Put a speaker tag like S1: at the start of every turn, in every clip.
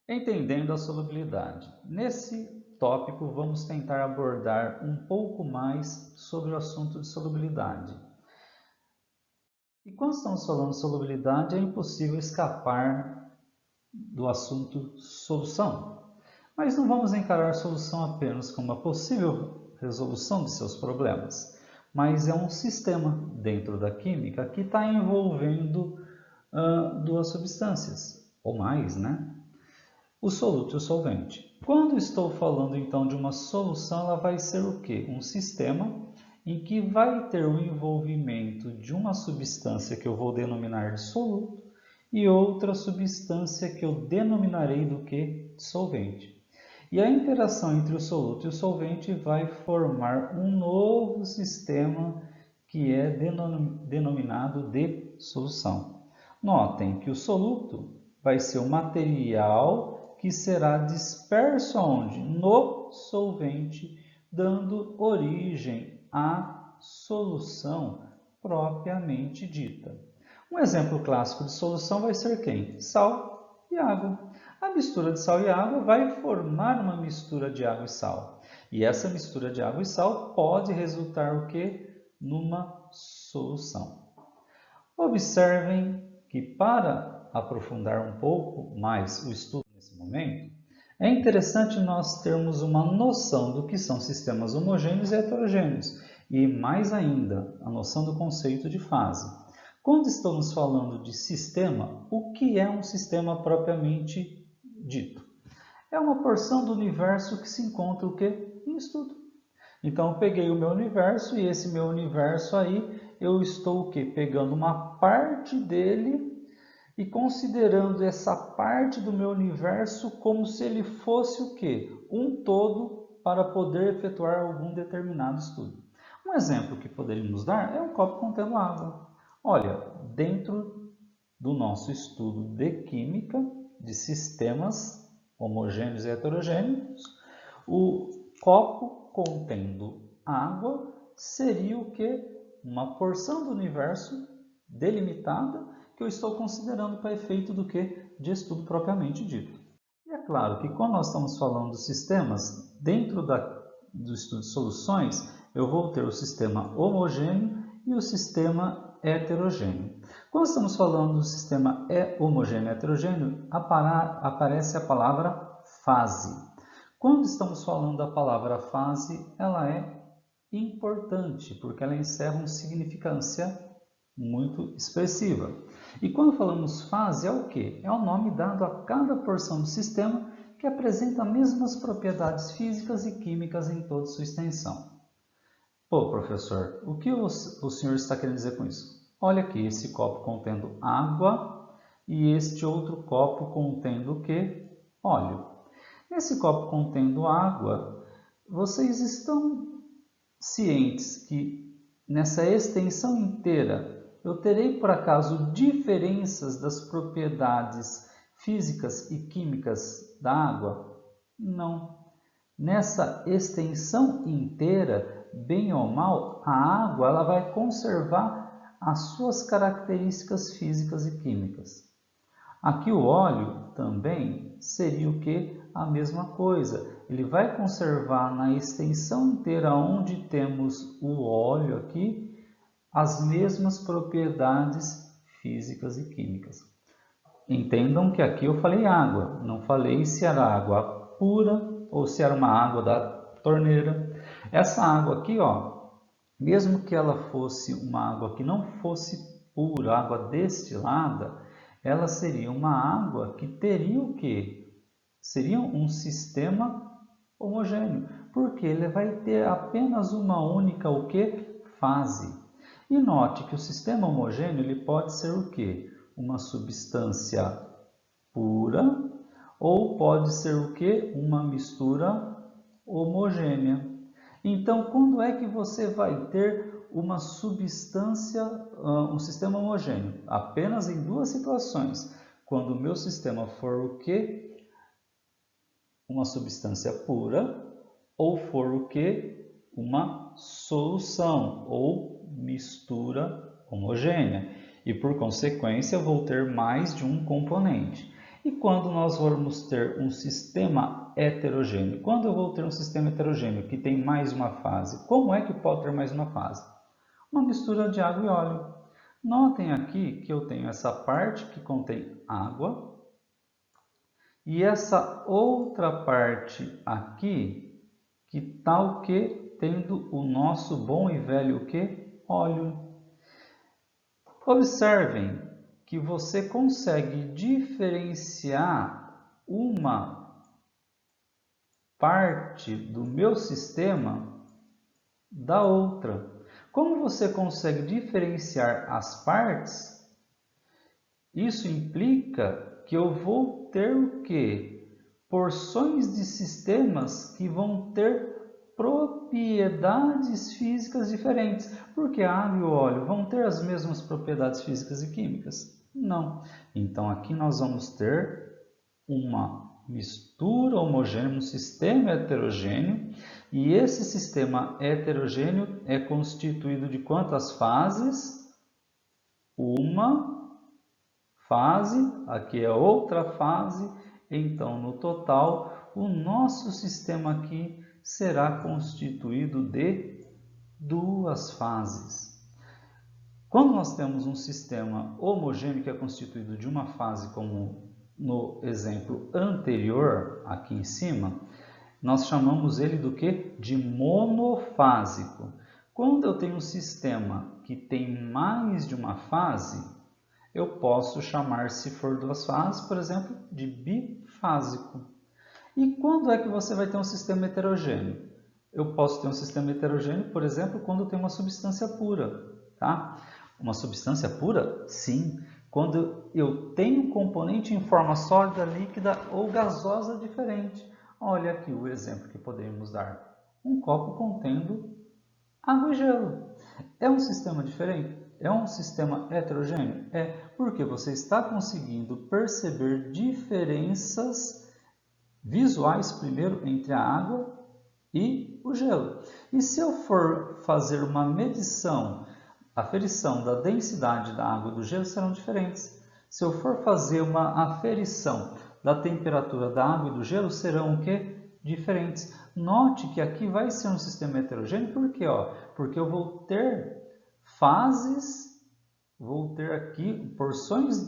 S1: Entendendo a solubilidade. Nesse tópico, vamos tentar abordar um pouco mais sobre o assunto de solubilidade. E quando estamos falando de solubilidade, é impossível escapar do assunto solução. Mas não vamos encarar a solução apenas como uma possível resolução de seus problemas, mas é um sistema dentro da química que está envolvendo duas substâncias, ou mais, né? O soluto e o solvente. Quando estou falando então de uma solução, ela vai ser o quê? Um sistema em que vai ter o envolvimento de uma substância que eu vou denominar de soluto e outra substância que eu denominarei do que? De solvente. E a interação entre o soluto e o solvente vai formar um novo sistema que é denominado de solução. Notem que o soluto vai ser o material que será disperso aonde? No solvente, dando origem à solução propriamente dita. Um exemplo clássico de solução vai ser quem? Sal e água. A mistura de sal e água vai formar uma mistura de água e sal. E essa mistura de água e sal pode resultar o quê? Numa solução. Observem que para aprofundar um pouco mais o estudo nesse momento, é interessante nós termos uma noção do que são sistemas homogêneos e heterogêneos, e mais ainda, a noção do conceito de fase. Quando estamos falando de sistema, o que é um sistema propriamente dito? É uma porção do universo que se encontra o quê? Em estudo. Então, eu peguei o meu universo e esse meu universo aí, eu estou o quê? Pegando uma parte dele e considerando essa parte do meu universo como se ele fosse o quê? Um todo para poder efetuar algum determinado estudo. Um exemplo que poderíamos dar é um copo contendo água. Olha, dentro do nosso estudo de química, de sistemas homogêneos e heterogêneos, o copo contendo água seria o que? Uma porção do universo delimitada que eu estou considerando para efeito do que? De estudo propriamente dito. E é claro que quando nós estamos falando dos sistemas, dentro do estudo de soluções, eu vou ter o sistema homogêneo e o sistema heterogêneo. Quando estamos falando do sistema homogêneo e heterogêneo, aparece a palavra fase. Quando estamos falando da palavra fase, ela é importante, porque ela encerra uma significância muito expressiva. E quando falamos fase, é o quê? É o nome dado a cada porção do sistema que apresenta as mesmas propriedades físicas e químicas em toda sua extensão. Pô, professor, o que o senhor está querendo dizer com isso? Olha aqui, esse copo contendo água e este outro copo contendo o quê? Óleo. Nesse copo contendo água, vocês estão cientes que nessa extensão inteira eu terei por acaso diferenças das propriedades físicas e químicas da água? Não. Nessa extensão inteira, bem ou mal, a água ela vai conservar as suas características físicas e químicas. Aqui o óleo também seria o que? A mesma coisa. Ele vai conservar na extensão inteira onde temos o óleo aqui as mesmas propriedades físicas e químicas. Entendam que aqui eu falei água, não falei se era água pura ou se era uma água da torneira. Essa água aqui, ó, mesmo que ela fosse uma água que não fosse pura, água destilada, ela seria uma água que teria o quê? Seria um sistema homogêneo, porque ele vai ter apenas uma única o quê? Fase. E note que o sistema homogêneo ele pode ser o quê? Uma substância pura ou pode ser o quê? Uma mistura homogênea. Então, quando é que você vai ter uma substância, um sistema homogêneo? Apenas em duas situações. Quando o meu sistema for o quê? Uma substância pura ou for o quê? Uma solução ou mistura homogênea. E por consequência, eu vou ter mais de um componente. E quando nós vamos ter um sistema heterogêneo? Quando eu vou ter um sistema heterogêneo que tem mais uma fase, como é que pode ter mais uma fase? Uma mistura de água e óleo. Notem aqui que eu tenho essa parte que contém água e essa outra parte aqui que está o quê? Tendo o nosso bom e velho o quê? Óleo. Observem que você consegue diferenciar uma parte do meu sistema da outra. Como você consegue diferenciar as partes, isso implica que eu vou ter o quê? Porções de sistemas que vão ter propriedades físicas diferentes. Porque a água e o óleo vão ter as mesmas propriedades físicas e químicas? Não. Então aqui nós vamos ter uma mistura homogênea, um sistema heterogêneo, e esse sistema heterogêneo é constituído de quantas fases? Uma fase, aqui é outra fase, então no total o nosso sistema aqui será constituído de duas fases. Quando nós temos um sistema homogêneo que é constituído de uma fase, como no exemplo anterior, aqui em cima, nós chamamos ele do que? De monofásico. Quando eu tenho um sistema que tem mais de uma fase, eu posso chamar, se for duas fases, por exemplo, de bifásico. E quando é que você vai ter um sistema heterogêneo? Eu posso ter um sistema heterogêneo, por exemplo, quando eu tenho uma substância pura, tá? Uma substância pura? Sim. Quando eu tenho um componente em forma sólida, líquida ou gasosa diferente. Olha aqui o exemplo que podemos dar. Um copo contendo água e gelo. É um sistema diferente? É um sistema heterogêneo? É, porque você está conseguindo perceber diferenças visuais, primeiro, entre a água e o gelo. E se eu for fazer uma medição, aferição da densidade da água e do gelo serão diferentes. Se eu for fazer uma aferição da temperatura da água e do gelo, serão o quê? Diferentes. Note que aqui vai ser um sistema heterogêneo, por quê? Porque eu vou ter fases, vou ter aqui porções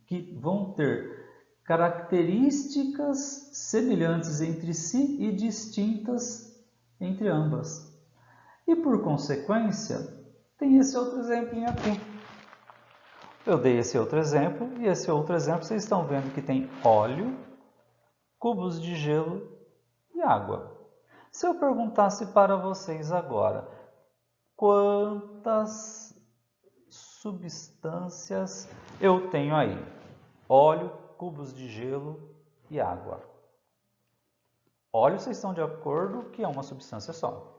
S1: que vão ter características semelhantes entre si e distintas entre ambas. E por consequência, tem esse outro exemplo aqui. Eu dei esse outro exemplo e esse outro exemplo vocês estão vendo que tem óleo, cubos de gelo e água. Se eu perguntasse para vocês agora, quantas substâncias eu tenho aí? Óleo, cubos de gelo e água. Óleo, vocês estão de acordo que é uma substância só.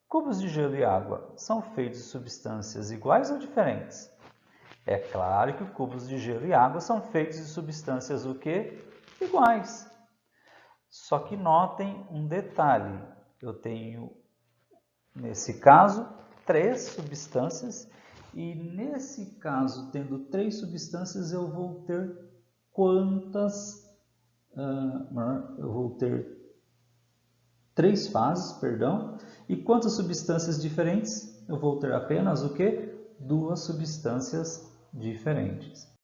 S1: Cubos de gelo e água são feitos de substâncias iguais ou diferentes? É claro que cubos de gelo e água são feitos de substâncias o quê? Iguais. Só que notem um detalhe. Eu tenho, nesse caso, 3 substâncias e nesse caso, tendo 3 substâncias, eu vou ter quantas? Eu vou ter 3 fases, perdão. E quantas substâncias diferentes? Eu vou ter apenas o quê? 2 substâncias diferentes.